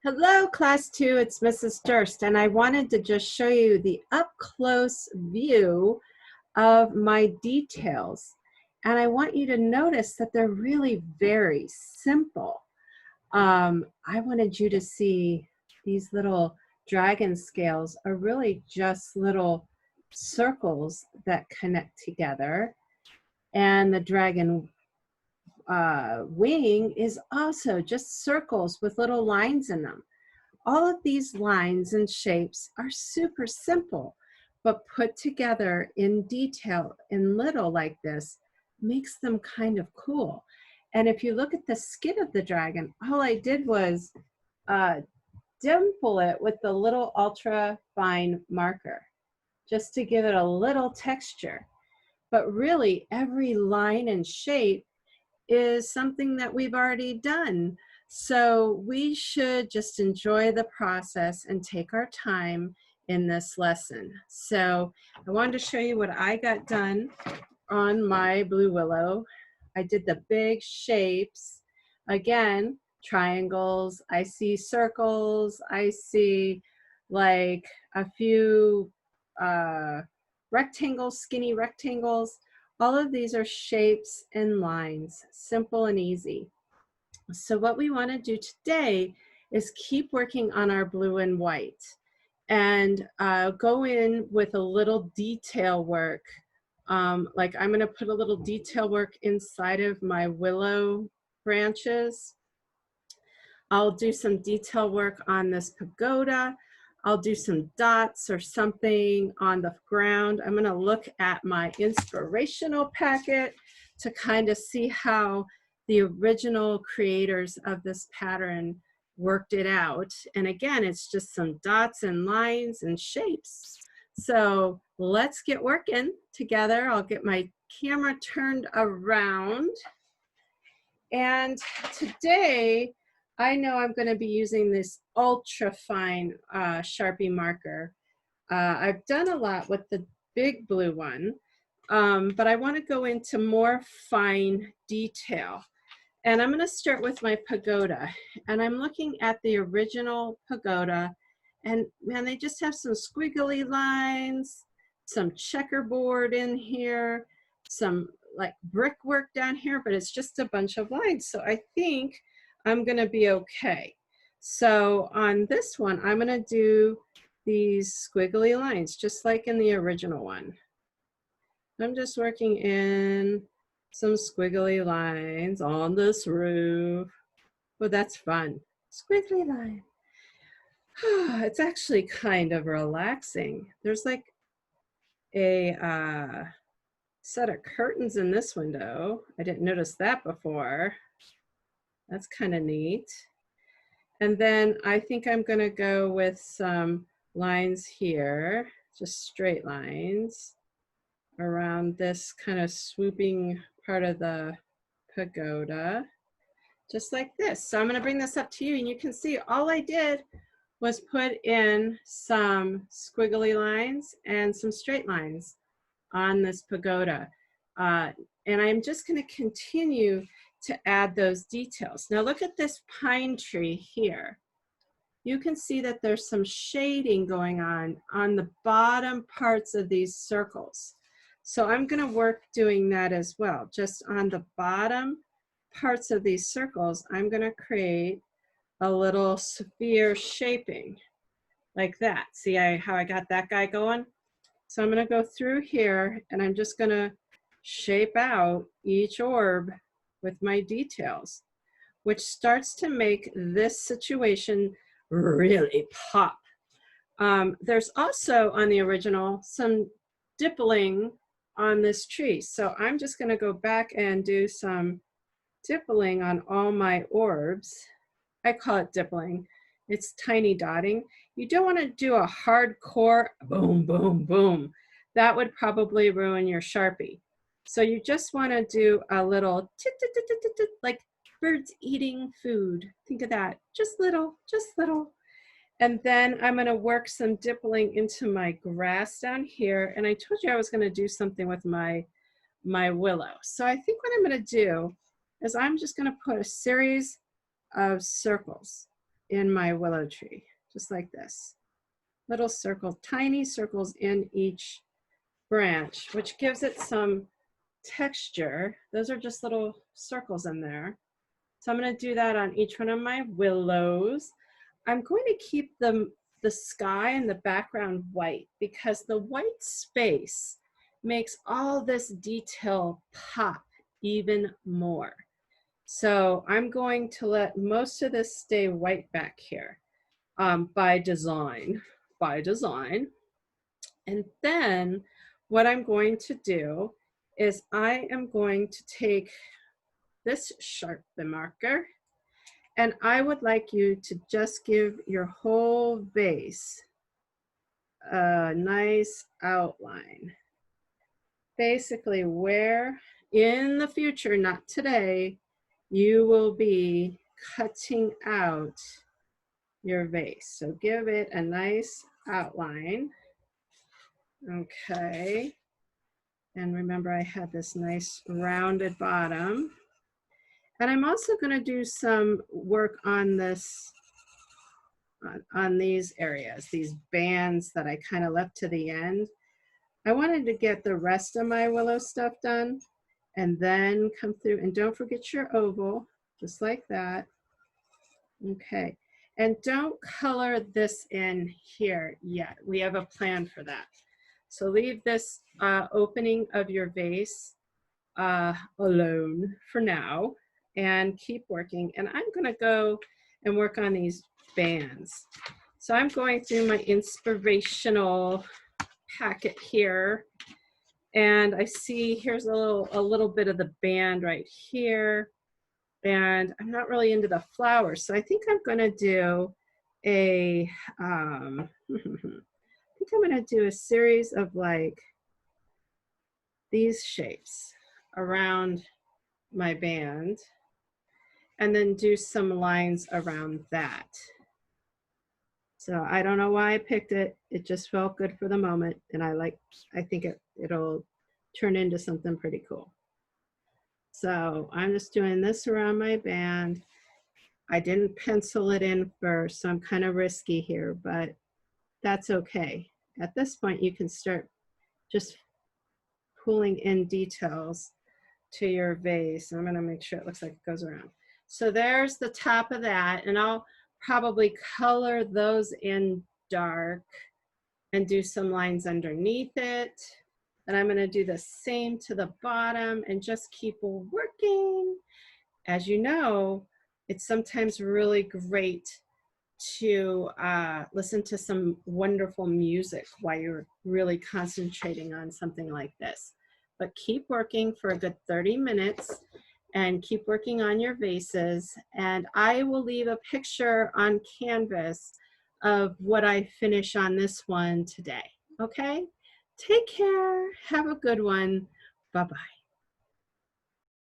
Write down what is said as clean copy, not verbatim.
Hello, Class 2, it's Mrs. Durst, and I wanted to just show you the up-close view of my details. And I want you to notice that they're really very simple. I wanted you to see these little dragon scales are really just little circles that connect together. And the dragon wing is also just circles with little lines in them. All of these lines and shapes are super simple, but put together in detail in little like this makes them kind of cool. And if you look at the skin of the dragon, all I did was dimple it with the little ultra fine marker just to give it a little texture. But really every line and shape is something that we've already done. So we should just enjoy the process and take our time in this lesson. So I wanted to show you what I got done on my blue willow. I did the big shapes. Again, triangles, I see circles, I see like a few rectangles, skinny rectangles. All of these are shapes and lines, simple and easy. So what we want to do today is keep working on our blue and white and go in with a little detail work. Like I'm going to put a little detail work inside of my willow branches. I'll do some detail work on this pagoda. I'll do some dots or something on the ground. I'm going to look at my inspirational packet to kind of see how the original creators of this pattern worked it out. And again, it's just some dots and lines and shapes. So let's get working together. I'll get my camera turned around. And today, I know I'm going to be using this ultra fine Sharpie marker. I've done a lot with the big blue one, but I want to go into more fine detail. And I'm going to start with my pagoda. And I'm looking at the original pagoda. And man, they just have some squiggly lines, some checkerboard in here, some like brickwork down here, but it's just a bunch of lines. So I think I'm going to be okay. So on this one, I'm going to do these squiggly lines, just like in the original one. I'm just working in some squiggly lines on this roof. Well, that's fun. Squiggly line. It's actually kind of relaxing. There's like a set of curtains in this window. I didn't notice that before. That's kind of neat. And then I think I'm going to go with some lines here, just straight lines around this kind of swooping part of the pagoda, just like this. So I'm going to bring this up to you, and you can see all I did was put in some squiggly lines and some straight lines on this pagoda. And I'm just going to continue to add those details. Now look at this pine tree here. You can see that there's some shading going on the bottom parts of these circles. So I'm going to work doing that as well. Just on the bottom parts of these circles, I'm going to create a little sphere shaping like that. See how I got that guy going? So I'm going to go through here, and I'm just going to shape out each orb with my details, which starts to make this situation really pop. There's also on the original some dippling on this tree. So I'm just going to go back and do some dippling on all my orbs. I call it dippling. It's tiny dotting. You don't want to do a hardcore boom, boom, boom. That would probably ruin your Sharpie. So you just want to do a little tit, tit, tit, tit, tit, like birds eating food. Think of that. Just little, just little. And then I'm going to work some dippling into my grass down here. And I told you I was going to do something with my willow. So I think what I'm going to do is I'm just going to put a series of circles in my willow tree, just like this. Little circles, tiny circles in each branch, which gives it some texture. Those are just little circles in there. So I'm going to do that on each one of my willows. I'm going to keep the sky and the background white because the white space makes all this detail pop even more. So I'm going to let most of this stay white back here by design. And then what I'm going to do is I am going to take this Sharpie marker, and I would like you to just give your whole vase a nice outline. Basically where in the future, not today, you will be cutting out your vase. So give it a nice outline. Okay. And remember I had this nice rounded bottom. And I'm also going to do some work on this, on these areas, these bands that I kind of left to the end. I wanted to get the rest of my willow stuff done and then come through. And don't forget your oval, just like that. Okay. And don't color this in here yet. We have a plan for that. So leave this opening of your vase alone for now and keep working. And I'm going to go and work on these bands. So I'm going through my inspirational packet here, and I see here's a little bit of the band right here, and I'm not really into the flowers, so I think I'm going to do a I think I'm going to do a series of like these shapes around my band, and then do some lines around that. So I don't know why I picked it. It just felt good for the moment, and I think it'll turn into something pretty cool. So I'm just doing this around my band. I didn't pencil it in first, so I'm kind of risky here, but that's okay. At this point, you can start just pulling in details to your vase. I'm going to make sure it looks like it goes around. So there's the top of that, and I'll probably color those in dark and do some lines underneath it. And I'm going to do the same to the bottom and just keep working. As you know, it's sometimes really great to listen to some wonderful music while you're really concentrating on something like this. But keep working for a good 30 minutes and keep working on your vases. And I will leave a picture on Canvas of what I finish on this one today. Okay? Take care. Have a good one. Bye-bye.